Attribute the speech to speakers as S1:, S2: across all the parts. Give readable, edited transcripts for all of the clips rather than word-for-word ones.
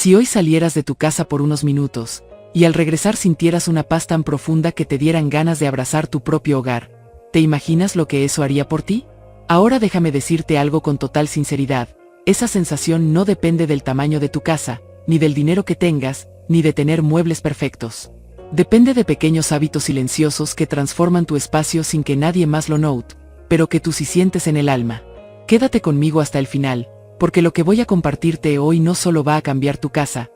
S1: Si hoy salieras de tu casa por unos minutos, y al regresar sintieras una paz tan profunda que te dieran ganas de abrazar tu propio hogar, ¿te imaginas lo que eso haría por ti? Ahora déjame decirte algo con total sinceridad, esa sensación no depende del tamaño de tu casa, ni del dinero que tengas, ni de tener muebles perfectos. Depende de pequeños hábitos silenciosos que transforman tu espacio sin que nadie más lo note, pero que tú sí sientes en el alma. Quédate conmigo hasta el final, porque lo que voy a compartirte hoy no solo va a cambiar tu casa,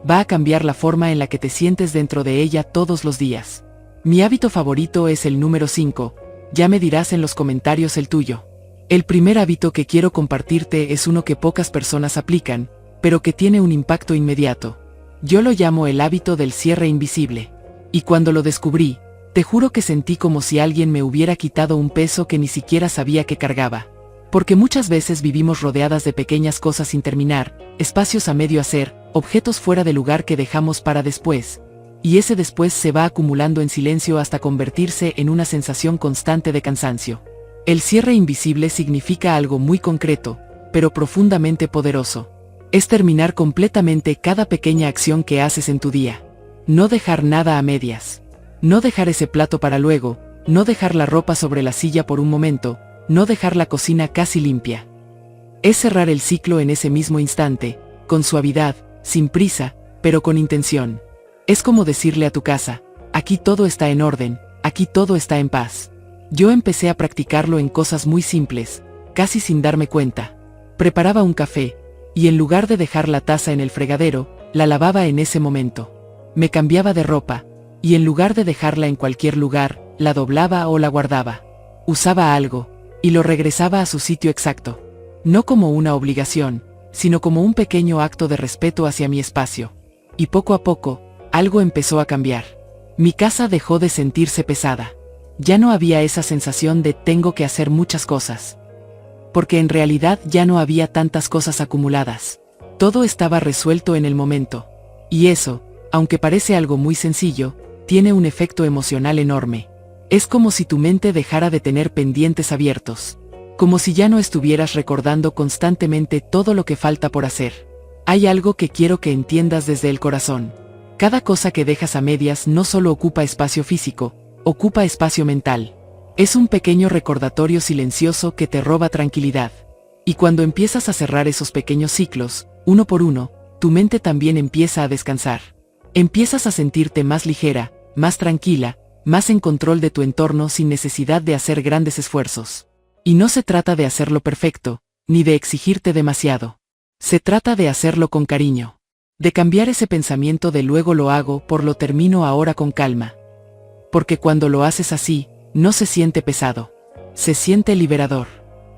S1: va a cambiar la forma en la que te sientes dentro de ella todos los días. Mi hábito favorito es el número 5, ya me dirás en los comentarios el tuyo. El primer hábito que quiero compartirte es uno que pocas personas aplican, pero que tiene un impacto inmediato. Yo lo llamo el hábito del cierre invisible. Y cuando lo descubrí, te juro que sentí como si alguien me hubiera quitado un peso que ni siquiera sabía que cargaba. Porque muchas veces vivimos rodeadas de pequeñas cosas sin terminar, espacios a medio hacer, objetos fuera de lugar que dejamos para después. Y ese después se va acumulando en silencio hasta convertirse en una sensación constante de cansancio. El cierre invisible significa algo muy concreto, pero profundamente poderoso. Es terminar completamente cada pequeña acción que haces en tu día. No dejar nada a medias. No dejar ese plato para luego, no dejar la ropa sobre la silla por un momento, no dejar la cocina casi limpia. Es cerrar el ciclo en ese mismo instante, con suavidad, sin prisa, pero con intención. Es como decirle a tu casa, aquí todo está en orden, aquí todo está en paz. Yo empecé a practicarlo en cosas muy simples, casi sin darme cuenta. Preparaba un café, y en lugar de dejar la taza en el fregadero, la lavaba en ese momento. Me cambiaba de ropa, y en lugar de dejarla en cualquier lugar, la doblaba o la guardaba. Usaba algo, y lo regresaba a su sitio exacto. No como una obligación, sino como un pequeño acto de respeto hacia mi espacio. Y poco a poco, algo empezó a cambiar. Mi casa dejó de sentirse pesada. Ya no había esa sensación de tengo que hacer muchas cosas. Porque en realidad ya no había tantas cosas acumuladas. Todo estaba resuelto en el momento. Y eso, aunque parece algo muy sencillo, tiene un efecto emocional enorme. Es como si tu mente dejara de tener pendientes abiertos. Como si ya no estuvieras recordando constantemente todo lo que falta por hacer. Hay algo que quiero que entiendas desde el corazón. Cada cosa que dejas a medias no solo ocupa espacio físico, ocupa espacio mental. Es un pequeño recordatorio silencioso que te roba tranquilidad. Y cuando empiezas a cerrar esos pequeños ciclos, uno por uno, tu mente también empieza a descansar. Empiezas a sentirte más ligera, más tranquila, más en control de tu entorno sin necesidad de hacer grandes esfuerzos. Y no se trata de hacerlo perfecto, ni de exigirte demasiado. Se trata de hacerlo con cariño. De cambiar ese pensamiento de luego lo hago por lo termino ahora con calma. Porque cuando lo haces así, no se siente pesado. Se siente liberador.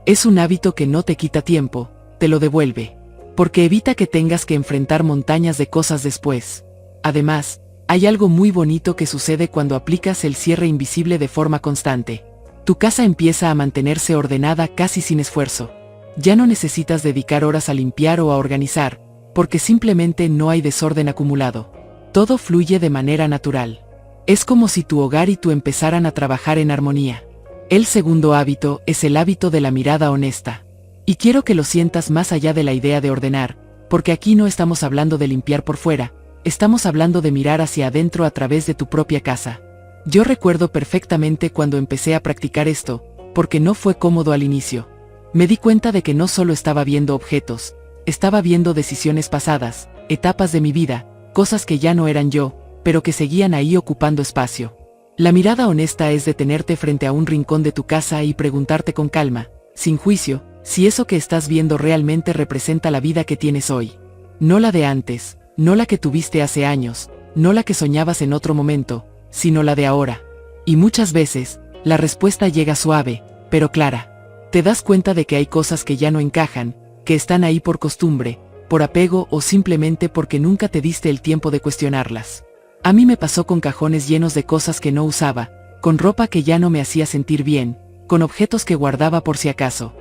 S1: Es un hábito que no te quita tiempo, te lo devuelve. Porque evita que tengas que enfrentar montañas de cosas después. Además, hay algo muy bonito que sucede cuando aplicas el cierre invisible de forma constante. Tu casa empieza a mantenerse ordenada casi sin esfuerzo. Ya no necesitas dedicar horas a limpiar o a organizar, porque simplemente no hay desorden acumulado. Todo fluye de manera natural. Es como si tu hogar y tú empezaran a trabajar en armonía. El segundo hábito es el hábito de la mirada honesta. Y quiero que lo sientas más allá de la idea de ordenar, porque aquí no estamos hablando de limpiar por fuera, estamos hablando de mirar hacia adentro a través de tu propia casa. Yo recuerdo perfectamente cuando empecé a practicar esto, porque no fue cómodo al inicio. Me di cuenta de que no solo estaba viendo objetos, estaba viendo decisiones pasadas, etapas de mi vida, cosas que ya no eran yo, pero que seguían ahí ocupando espacio. La mirada honesta es detenerte frente a un rincón de tu casa y preguntarte con calma, sin juicio, si eso que estás viendo realmente representa la vida que tienes hoy. No la de antes, no la que tuviste hace años, no la que soñabas en otro momento, sino la de ahora. Y muchas veces, la respuesta llega suave, pero clara. Te das cuenta de que hay cosas que ya no encajan, que están ahí por costumbre, por apego o simplemente porque nunca te diste el tiempo de cuestionarlas. A mí me pasó con cajones llenos de cosas que no usaba, con ropa que ya no me hacía sentir bien, con objetos que guardaba por si acaso.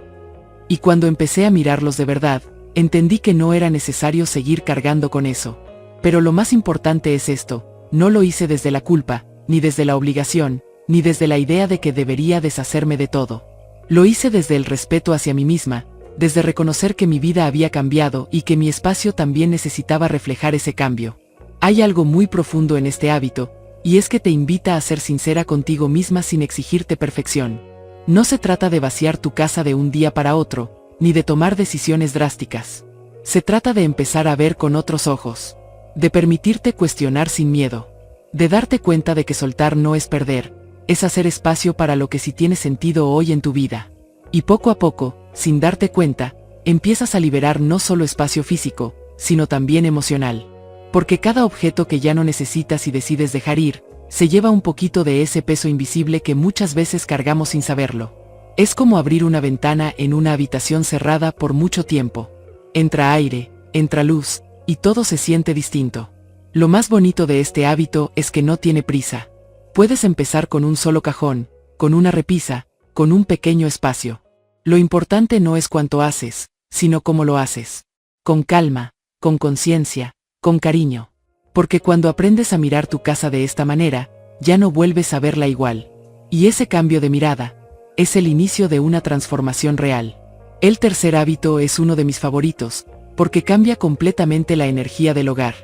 S1: Y cuando empecé a mirarlos de verdad, entendí que no era necesario seguir cargando con eso. Pero lo más importante es esto, no lo hice desde la culpa, ni desde la obligación, ni desde la idea de que debería deshacerme de todo. Lo hice desde el respeto hacia mí misma, desde reconocer que mi vida había cambiado y que mi espacio también necesitaba reflejar ese cambio. Hay algo muy profundo en este hábito, y es que te invita a ser sincera contigo misma sin exigirte perfección. No se trata de vaciar tu casa de un día para otro, ni de tomar decisiones drásticas. Se trata de empezar a ver con otros ojos, de permitirte cuestionar sin miedo, de darte cuenta de que soltar no es perder, es hacer espacio para lo que sí tiene sentido hoy en tu vida. Y poco a poco, sin darte cuenta, empiezas a liberar no solo espacio físico, sino también emocional. Porque cada objeto que ya no necesitas y decides dejar ir, se lleva un poquito de ese peso invisible que muchas veces cargamos sin saberlo. Es como abrir una ventana en una habitación cerrada por mucho tiempo. Entra aire, entra luz, y todo se siente distinto. Lo más bonito de este hábito es que no tiene prisa. Puedes empezar con un solo cajón, con una repisa, con un pequeño espacio. Lo importante no es cuánto haces, sino cómo lo haces. Con calma, con conciencia, con cariño. Porque cuando aprendes a mirar tu casa de esta manera, ya no vuelves a verla igual. Y ese cambio de mirada es el inicio de una transformación real. El tercer hábito es uno de mis favoritos, porque cambia completamente la energía del hogar.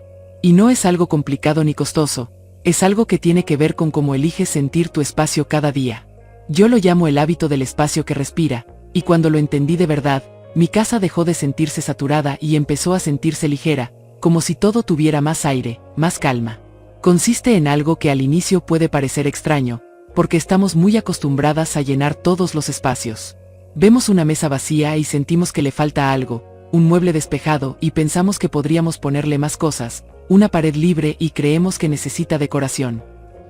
S1: Y no es algo complicado ni costoso, es algo que tiene que ver con cómo eliges sentir tu espacio cada día. Yo lo llamo el hábito del espacio que respira, y cuando lo entendí de verdad, mi casa dejó de sentirse saturada y empezó a sentirse ligera, como si todo tuviera más aire, más calma. Consiste en algo que al inicio puede parecer extraño, porque estamos muy acostumbradas a llenar todos los espacios. Vemos una mesa vacía y sentimos que le falta algo, un mueble despejado y pensamos que podríamos ponerle más cosas, una pared libre y creemos que necesita decoración.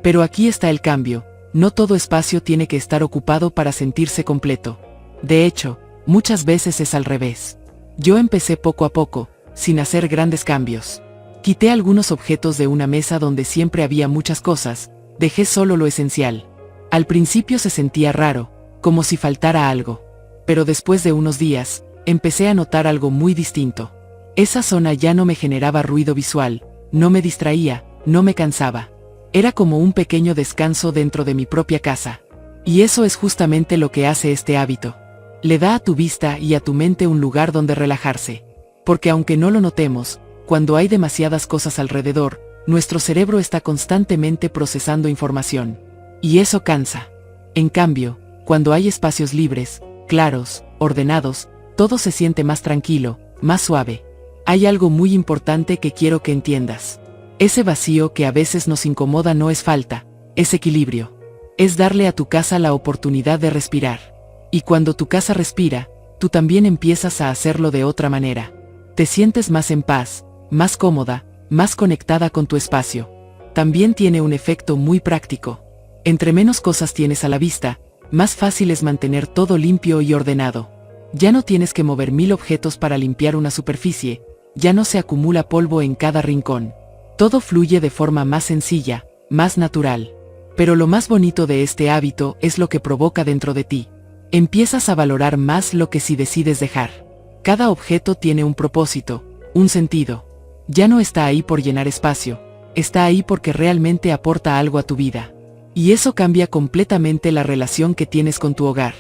S1: Pero aquí está el cambio, no todo espacio tiene que estar ocupado para sentirse completo. De hecho, muchas veces es al revés. Yo empecé poco a poco, sin hacer grandes cambios. Quité algunos objetos de una mesa donde siempre había muchas cosas, dejé solo lo esencial. Al principio se sentía raro, como si faltara algo. Pero después de unos días, empecé a notar algo muy distinto. Esa zona ya no me generaba ruido visual, no me distraía, no me cansaba. Era como un pequeño descanso dentro de mi propia casa. Y eso es justamente lo que hace este hábito. Le da a tu vista y a tu mente un lugar donde relajarse. Porque aunque no lo notemos, cuando hay demasiadas cosas alrededor, nuestro cerebro está constantemente procesando información. Y eso cansa. En cambio, cuando hay espacios libres, claros, ordenados, todo se siente más tranquilo, más suave. Hay algo muy importante que quiero que entiendas. Ese vacío que a veces nos incomoda no es falta, es equilibrio. Es darle a tu casa la oportunidad de respirar. Y cuando tu casa respira, tú también empiezas a hacerlo de otra manera. Te sientes más en paz, más cómoda, más conectada con tu espacio. También tiene un efecto muy práctico. Entre menos cosas tienes a la vista, más fácil es mantener todo limpio y ordenado. Ya no tienes que mover 1000 objetos para limpiar una superficie, ya no se acumula polvo en cada rincón. Todo fluye de forma más sencilla, más natural. Pero lo más bonito de este hábito es lo que provoca dentro de ti. Empiezas a valorar más lo que sí decides dejar. Cada objeto tiene un propósito, un sentido. Ya no está ahí por llenar espacio, está ahí porque realmente aporta algo a tu vida. Y eso cambia completamente la relación que tienes con tu hogar.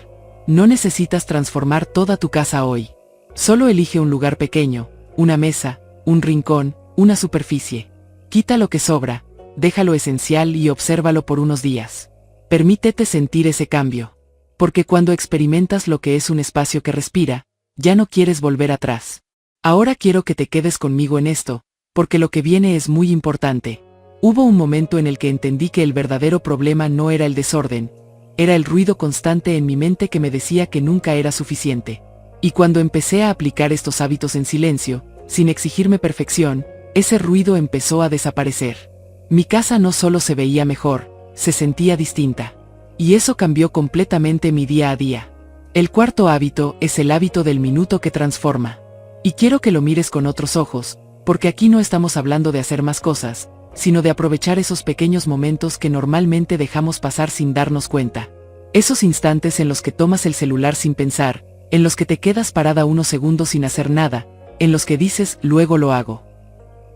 S1: No necesitas transformar toda tu casa hoy. Solo elige un lugar pequeño, una mesa, un rincón, una superficie. Quita lo que sobra, deja lo esencial y obsérvalo por unos días. Permítete sentir ese cambio. Porque cuando experimentas lo que es un espacio que respira, ya no quieres volver atrás. Ahora quiero que te quedes conmigo en esto, porque lo que viene es muy importante. Hubo un momento en el que entendí que el verdadero problema no era el desorden, era el ruido constante en mi mente que me decía que nunca era suficiente. Y cuando empecé a aplicar estos hábitos en silencio, sin exigirme perfección, ese ruido empezó a desaparecer. Mi casa no solo se veía mejor, se sentía distinta. Y eso cambió completamente mi día a día. El cuarto hábito es el hábito del minuto que transforma. Y quiero que lo mires con otros ojos, porque aquí no estamos hablando de hacer más cosas, sino de aprovechar esos pequeños momentos que normalmente dejamos pasar sin darnos cuenta. Esos instantes en los que tomas el celular sin pensar, en los que te quedas parada unos segundos sin hacer nada, en los que dices, luego lo hago.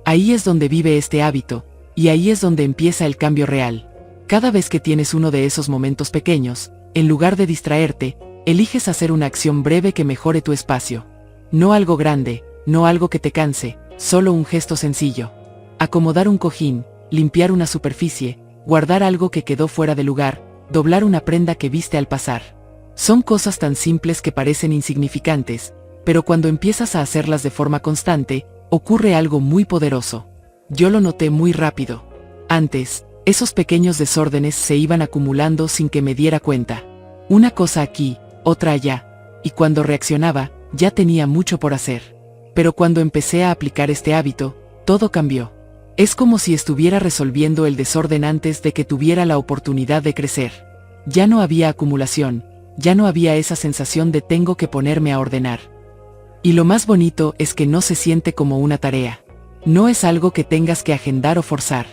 S1: Ahí es donde vive este hábito, y ahí es donde empieza el cambio real. Cada vez que tienes uno de esos momentos pequeños, en lugar de distraerte, Eliges hacer una acción breve que mejore tu espacio. No algo grande, no algo que te canse, solo un gesto sencillo. Acomodar un cojín, limpiar una superficie, guardar algo que quedó fuera de lugar, doblar una prenda que viste al pasar. Son cosas tan simples que parecen insignificantes, pero cuando empiezas a hacerlas de forma constante, ocurre algo muy poderoso. Yo lo noté muy rápido. Antes, esos pequeños desórdenes se iban acumulando sin que me diera cuenta. Una cosa aquí, otra allá, y cuando reaccionaba, ya tenía mucho por hacer. Pero cuando empecé a aplicar este hábito, todo cambió. Es como si estuviera resolviendo el desorden antes de que tuviera la oportunidad de crecer. Ya no había acumulación, ya no había esa sensación de tengo que ponerme a ordenar. Y lo más bonito es que no se siente como una tarea. No es algo que tengas que agendar o forzar.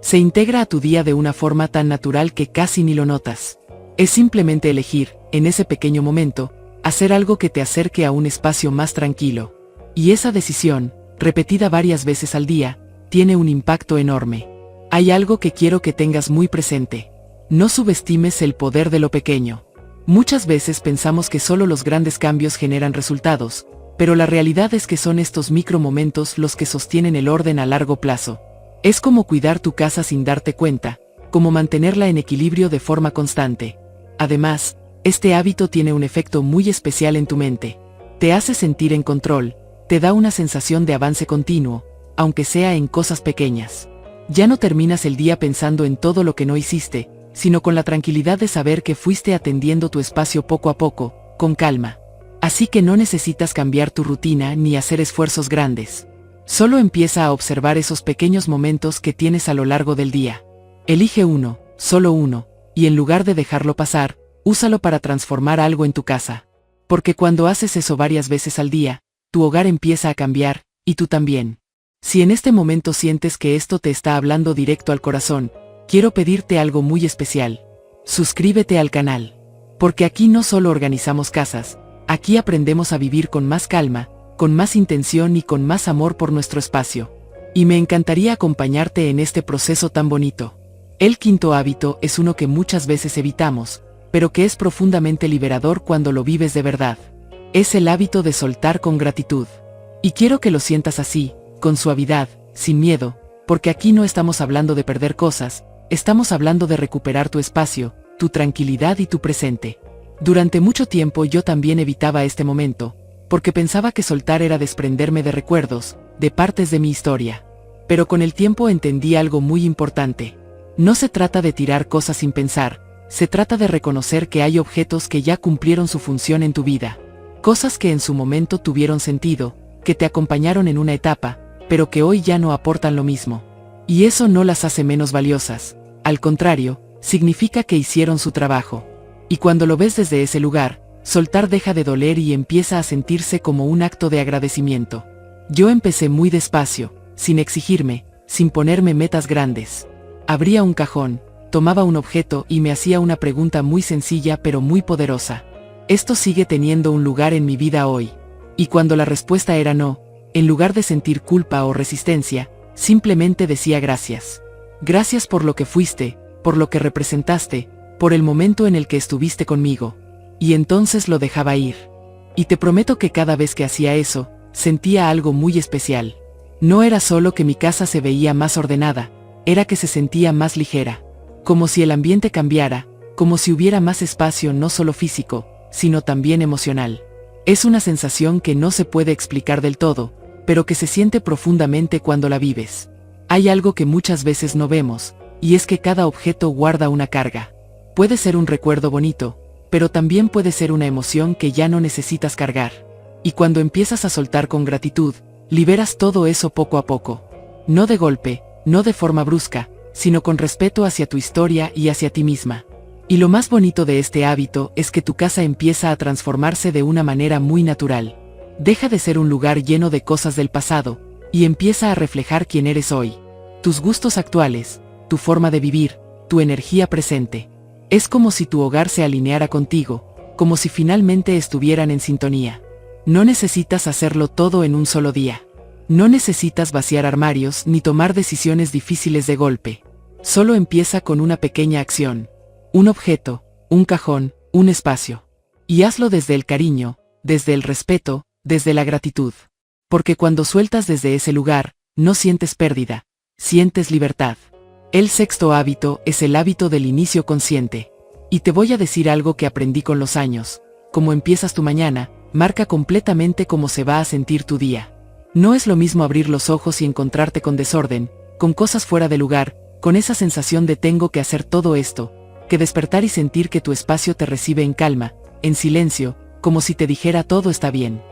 S1: Se integra a tu día de una forma tan natural que casi ni lo notas. Es simplemente elegir, en ese pequeño momento, hacer algo que te acerque a un espacio más tranquilo. Y esa decisión, repetida varias veces al día, tiene un impacto enorme. Hay algo que quiero que tengas muy presente. No subestimes el poder de lo pequeño. Muchas veces pensamos que solo los grandes cambios generan resultados, pero la realidad es que son estos micromomentos los que sostienen el orden a largo plazo. Es como cuidar tu casa sin darte cuenta, como mantenerla en equilibrio de forma constante. Además, este hábito tiene un efecto muy especial en tu mente. Te hace sentir en control, te da una sensación de avance continuo, aunque sea en cosas pequeñas. Ya no terminas el día pensando en todo lo que no hiciste, sino con la tranquilidad de saber que fuiste atendiendo tu espacio poco a poco, con calma. Así que no necesitas cambiar tu rutina ni hacer esfuerzos grandes. Solo empieza a observar esos pequeños momentos que tienes a lo largo del día. Elige uno, solo uno, y en lugar de dejarlo pasar, úsalo para transformar algo en tu casa. Porque cuando haces eso varias veces al día, tu hogar empieza a cambiar, y tú también. Si en este momento sientes que esto te está hablando directo al corazón, quiero pedirte algo muy especial. Suscríbete al canal. Porque aquí no solo organizamos casas, aquí aprendemos a vivir con más calma, con más intención y con más amor por nuestro espacio. Y me encantaría acompañarte en este proceso tan bonito. El quinto hábito es uno que muchas veces evitamos, pero que es profundamente liberador cuando lo vives de verdad. Es el hábito de soltar con gratitud. Y quiero que lo sientas así, con suavidad, sin miedo, porque aquí no estamos hablando de perder cosas, estamos hablando de recuperar tu espacio, tu tranquilidad y tu presente. Durante mucho tiempo yo también evitaba este momento, porque pensaba que soltar era desprenderme de recuerdos, de partes de mi historia. Pero con el tiempo entendí algo muy importante. No se trata de tirar cosas sin pensar, se trata de reconocer que hay objetos que ya cumplieron su función en tu vida. Cosas que en su momento tuvieron sentido, que te acompañaron en una etapa, pero que hoy ya no aportan lo mismo. Y eso no las hace menos valiosas, al contrario, significa que hicieron su trabajo. Y cuando lo ves desde ese lugar, soltar deja de doler y empieza a sentirse como un acto de agradecimiento. Yo empecé muy despacio, sin exigirme, sin ponerme metas grandes. Abría un cajón, tomaba un objeto y me hacía una pregunta muy sencilla pero muy poderosa. ¿Esto sigue teniendo un lugar en mi vida hoy? Y cuando la respuesta era no, en lugar de sentir culpa o resistencia, simplemente decía gracias. Gracias por lo que fuiste, por lo que representaste, por el momento en el que estuviste conmigo. Y entonces lo dejaba ir. Y te prometo que cada vez que hacía eso, sentía algo muy especial. No era solo que mi casa se veía más ordenada, era que se sentía más ligera. Como si el ambiente cambiara, como si hubiera más espacio no solo físico, sino también emocional. Es una sensación que no se puede explicar del todo, pero que se siente profundamente cuando la vives. Hay algo que muchas veces no vemos, y es que cada objeto guarda una carga. Puede ser un recuerdo bonito, pero también puede ser una emoción que ya no necesitas cargar. Y cuando empiezas a soltar con gratitud, liberas todo eso poco a poco. No de golpe, no de forma brusca, sino con respeto hacia tu historia y hacia ti misma. Y lo más bonito de este hábito es que tu casa empieza a transformarse de una manera muy natural. Deja de ser un lugar lleno de cosas del pasado, y empieza a reflejar quién eres hoy. Tus gustos actuales, tu forma de vivir, tu energía presente. Es como si tu hogar se alineara contigo, como si finalmente estuvieran en sintonía. No necesitas hacerlo todo en un solo día. No necesitas vaciar armarios ni tomar decisiones difíciles de golpe. Solo empieza con una pequeña acción. Un objeto, un cajón, un espacio. Y hazlo desde el cariño, desde el respeto, desde la gratitud. Porque cuando sueltas desde ese lugar, no sientes pérdida, sientes libertad. El sexto hábito es el hábito del inicio consciente. Y te voy a decir algo que aprendí con los años. Como empiezas tu mañana, marca completamente cómo se va a sentir tu día. No es lo mismo abrir los ojos y encontrarte con desorden, con cosas fuera de lugar, con esa sensación de tengo que hacer todo esto, que despertar y sentir que tu espacio te recibe en calma, en silencio, como si te dijera todo está bien.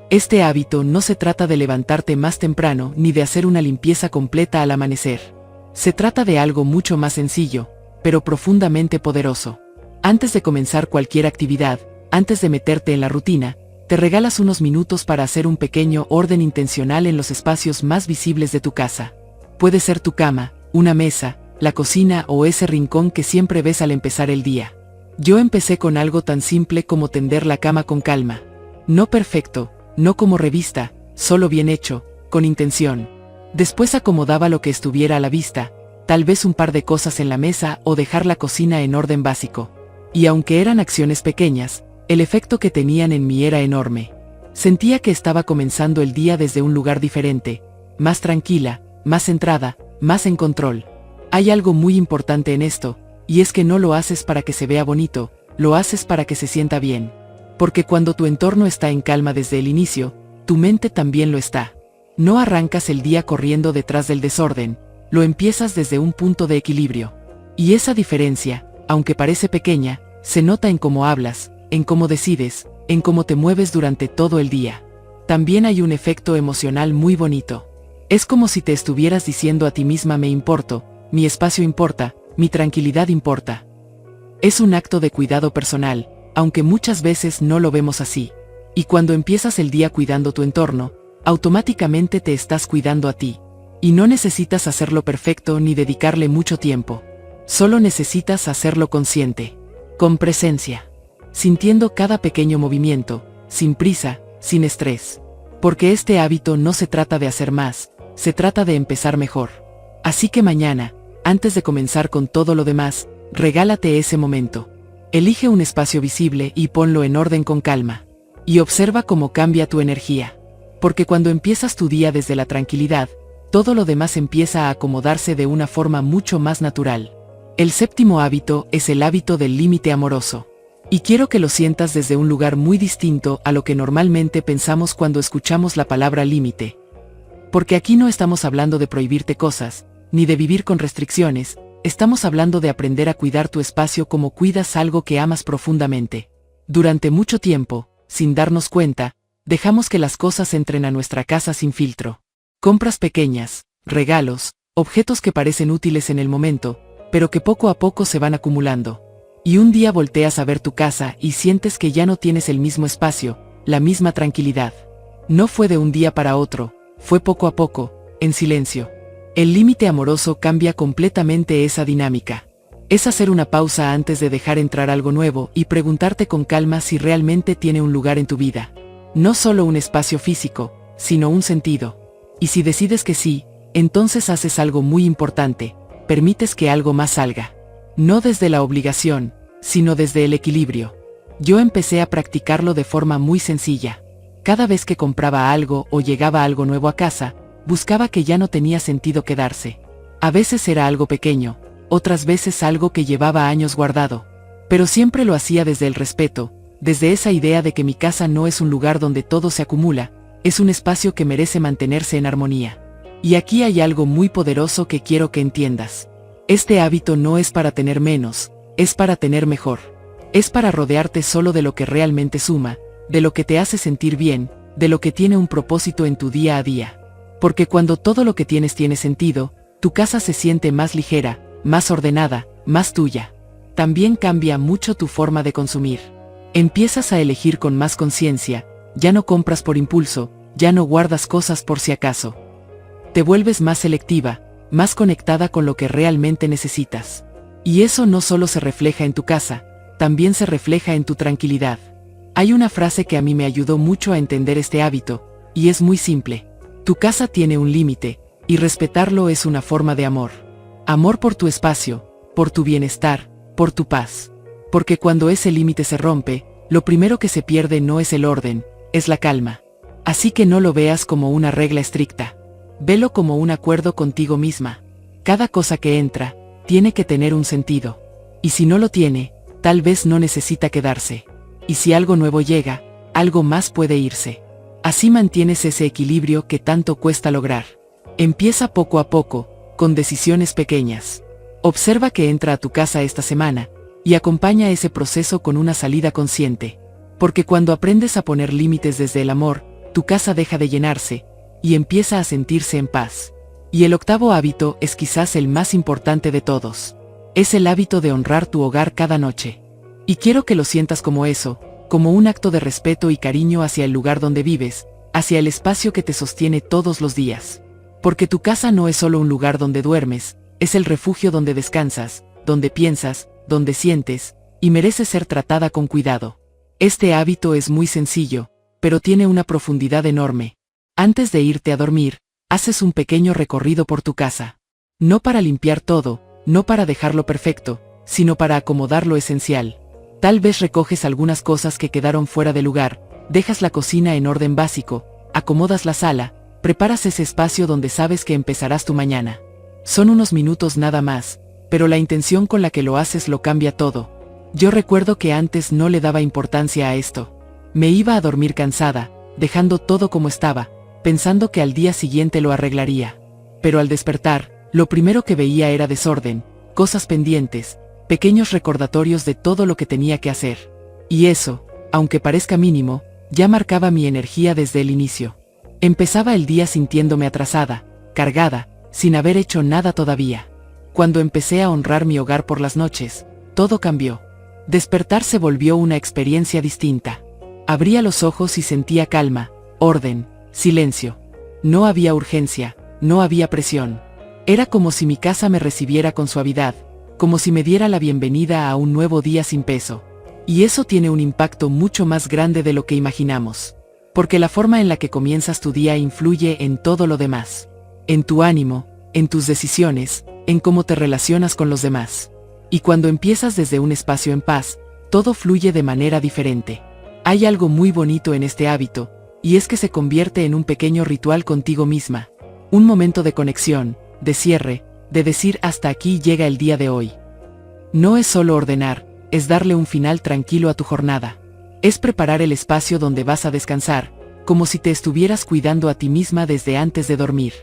S1: Este hábito no se trata de levantarte más temprano ni de hacer una limpieza completa al amanecer. Se trata de algo mucho más sencillo, pero profundamente poderoso. Antes de comenzar cualquier actividad, antes de meterte en la rutina, te regalas unos minutos para hacer un pequeño orden intencional en los espacios más visibles de tu casa. Puede ser tu cama, una mesa, la cocina o ese rincón que siempre ves al empezar el día. Yo empecé con algo tan simple como tender la cama con calma. No perfecto, no como revista, solo bien hecho, con intención. Después acomodaba lo que estuviera a la vista, tal vez un par de cosas en la mesa o dejar la cocina en orden básico. Y aunque eran acciones pequeñas, el efecto que tenían en mí era enorme. Sentía que estaba comenzando el día desde un lugar diferente, más tranquila, más centrada, más en control. Hay algo muy importante en esto, y es que no lo haces para que se vea bonito, lo haces para que se sienta bien. Porque cuando tu entorno está en calma desde el inicio, tu mente también lo está. No arrancas el día corriendo detrás del desorden, lo empiezas desde un punto de equilibrio. Y esa diferencia, aunque parece pequeña, se nota en cómo hablas, en cómo decides, en cómo te mueves durante todo el día. También hay un efecto emocional muy bonito. Es como si te estuvieras diciendo a ti misma me importo, mi espacio importa, mi tranquilidad importa. Es un acto de cuidado personal, aunque muchas veces no lo vemos así. Y cuando empiezas el día cuidando tu entorno, automáticamente te estás cuidando a ti. Y no necesitas hacerlo perfecto ni dedicarle mucho tiempo. Solo necesitas hacerlo consciente, con presencia, sintiendo cada pequeño movimiento, sin prisa, sin estrés. Porque este hábito no se trata de hacer más, se trata de empezar mejor. Así que mañana, antes de comenzar con todo lo demás, regálate ese momento. Elige un espacio visible y ponlo en orden con calma. Y observa cómo cambia tu energía. Porque cuando empiezas tu día desde la tranquilidad, todo lo demás empieza a acomodarse de una forma mucho más natural. El séptimo hábito es el hábito del límite amoroso. Y quiero que lo sientas desde un lugar muy distinto a lo que normalmente pensamos cuando escuchamos la palabra límite. Porque aquí no estamos hablando de prohibirte cosas, ni de vivir con restricciones, estamos hablando de aprender a cuidar tu espacio como cuidas algo que amas profundamente. Durante mucho tiempo, sin darnos cuenta, dejamos que las cosas entren a nuestra casa sin filtro. Compras pequeñas, regalos, objetos que parecen útiles en el momento, pero que poco a poco se van acumulando. Y un día volteas a ver tu casa y sientes que ya no tienes el mismo espacio, la misma tranquilidad. No fue de un día para otro, fue poco a poco, en silencio. El límite amoroso cambia completamente esa dinámica. Es hacer una pausa antes de dejar entrar algo nuevo y preguntarte con calma si realmente tiene un lugar en tu vida. No solo un espacio físico, sino un sentido. Y si decides que sí, entonces haces algo muy importante, permites que algo más salga. No desde la obligación, sino desde el equilibrio. Yo empecé a practicarlo de forma muy sencilla. Cada vez que compraba algo o llegaba algo nuevo a casa, buscaba que ya no tenía sentido quedarse. A veces era algo pequeño, otras veces algo que llevaba años guardado. Pero siempre lo hacía desde el respeto, desde esa idea de que mi casa no es un lugar donde todo se acumula, es un espacio que merece mantenerse en armonía. Y aquí hay algo muy poderoso que quiero que entiendas. Este hábito no es para tener menos, es para tener mejor. Es para rodearte solo de lo que realmente suma, de lo que te hace sentir bien, de lo que tiene un propósito en tu día a día. Porque cuando todo lo que tienes tiene sentido, tu casa se siente más ligera, más ordenada, más tuya. También cambia mucho tu forma de consumir. Empiezas a elegir con más conciencia, ya no compras por impulso, ya no guardas cosas por si acaso. Te vuelves más selectiva, más conectada con lo que realmente necesitas. Y eso no solo se refleja en tu casa, también se refleja en tu tranquilidad. Hay una frase que a mí me ayudó mucho a entender este hábito, y es muy simple. Tu casa tiene un límite, y respetarlo es una forma de amor. Amor por tu espacio, por tu bienestar, por tu paz. Porque cuando ese límite se rompe, lo primero que se pierde no es el orden, es la calma. Así que no lo veas como una regla estricta. Velo como un acuerdo contigo misma. Cada cosa que entra, tiene que tener un sentido. Y si no lo tiene, tal vez no necesita quedarse. Y si algo nuevo llega, algo más puede irse. Así mantienes ese equilibrio que tanto cuesta lograr. Empieza poco a poco, con decisiones pequeñas. Observa que entra a tu casa esta semana, y acompaña ese proceso con una salida consciente. Porque cuando aprendes a poner límites desde el amor, tu casa deja de llenarse, y empieza a sentirse en paz. Y el octavo hábito es quizás el más importante de todos. Es el hábito de honrar tu hogar cada noche. Y quiero que lo sientas como eso, como un acto de respeto y cariño hacia el lugar donde vives, hacia el espacio que te sostiene todos los días. Porque tu casa no es solo un lugar donde duermes, es el refugio donde descansas, donde piensas, donde sientes, y merece ser tratada con cuidado. Este hábito es muy sencillo, pero tiene una profundidad enorme. Antes de irte a dormir, haces un pequeño recorrido por tu casa. No para limpiar todo, no para dejarlo perfecto, sino para acomodar lo esencial. Tal vez recoges algunas cosas que quedaron fuera de lugar, dejas la cocina en orden básico, acomodas la sala, preparas ese espacio donde sabes que empezarás tu mañana. Son unos minutos nada más, pero la intención con la que lo haces lo cambia todo. Yo recuerdo que antes no le daba importancia a esto. Me iba a dormir cansada, dejando todo como estaba, pensando que al día siguiente lo arreglaría. Pero al despertar, lo primero que veía era desorden, cosas pendientes, pequeños recordatorios de todo lo que tenía que hacer. Y eso, aunque parezca mínimo, ya marcaba mi energía desde el inicio. Empezaba el día sintiéndome atrasada, cargada, sin haber hecho nada todavía. Cuando empecé a honrar mi hogar por las noches, todo cambió. Despertar se volvió una experiencia distinta. Abría los ojos y sentía calma, orden, silencio. No había urgencia, no había presión. Era como si mi casa me recibiera con suavidad, como si me diera la bienvenida a un nuevo día sin peso. Y eso tiene un impacto mucho más grande de lo que imaginamos. Porque la forma en la que comienzas tu día influye en todo lo demás. En tu ánimo, en tus decisiones, en cómo te relacionas con los demás. Y cuando empiezas desde un espacio en paz, todo fluye de manera diferente. Hay algo muy bonito en este hábito, y es que se convierte en un pequeño ritual contigo misma. Un momento de conexión, de cierre, de decir hasta aquí llega el día de hoy. No es solo ordenar, es darle un final tranquilo a tu jornada. Es preparar el espacio donde vas a descansar, como si te estuvieras cuidando a ti misma desde antes de dormir.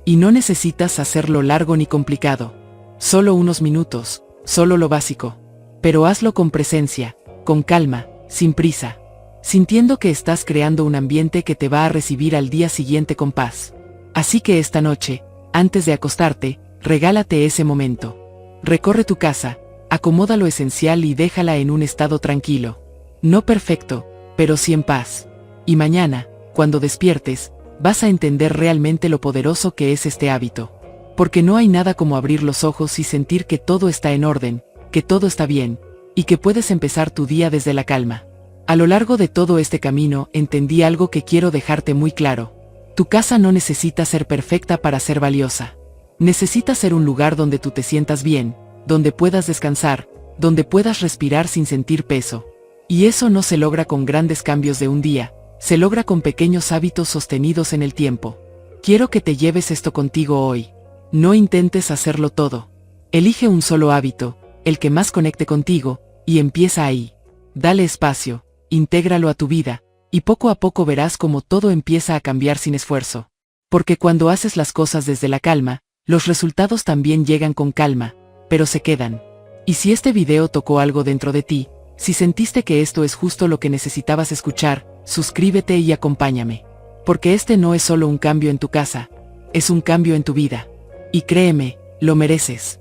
S1: Y no necesitas hacerlo largo ni complicado. Solo unos minutos, solo lo básico. Pero hazlo con presencia, con calma, sin prisa. Sintiendo que estás creando un ambiente que te va a recibir al día siguiente con paz. Así que esta noche, antes de acostarte, regálate ese momento. Recorre tu casa, acomoda lo esencial y déjala en un estado tranquilo. No perfecto, pero sí en paz. Y mañana, cuando despiertes, vas a entender realmente lo poderoso que es este hábito. Porque no hay nada como abrir los ojos y sentir que todo está en orden, que todo está bien, y que puedes empezar tu día desde la calma. A lo largo de todo este camino entendí algo que quiero dejarte muy claro. Tu casa no necesita ser perfecta para ser valiosa. Necesita ser un lugar donde tú te sientas bien, donde puedas descansar, donde puedas respirar sin sentir peso. Y eso no se logra con grandes cambios de un día, se logra con pequeños hábitos sostenidos en el tiempo. Quiero que te lleves esto contigo hoy. No intentes hacerlo todo. Elige un solo hábito, el que más conecte contigo, y empieza ahí. Dale espacio, intégralo a tu vida, y poco a poco verás cómo todo empieza a cambiar sin esfuerzo. Porque cuando haces las cosas desde la calma, los resultados también llegan con calma, pero se quedan. Y si este video tocó algo dentro de ti, si sentiste que esto es justo lo que necesitabas escuchar, suscríbete y acompáñame. Porque este no es solo un cambio en tu casa, es un cambio en tu vida. Y créeme, lo mereces.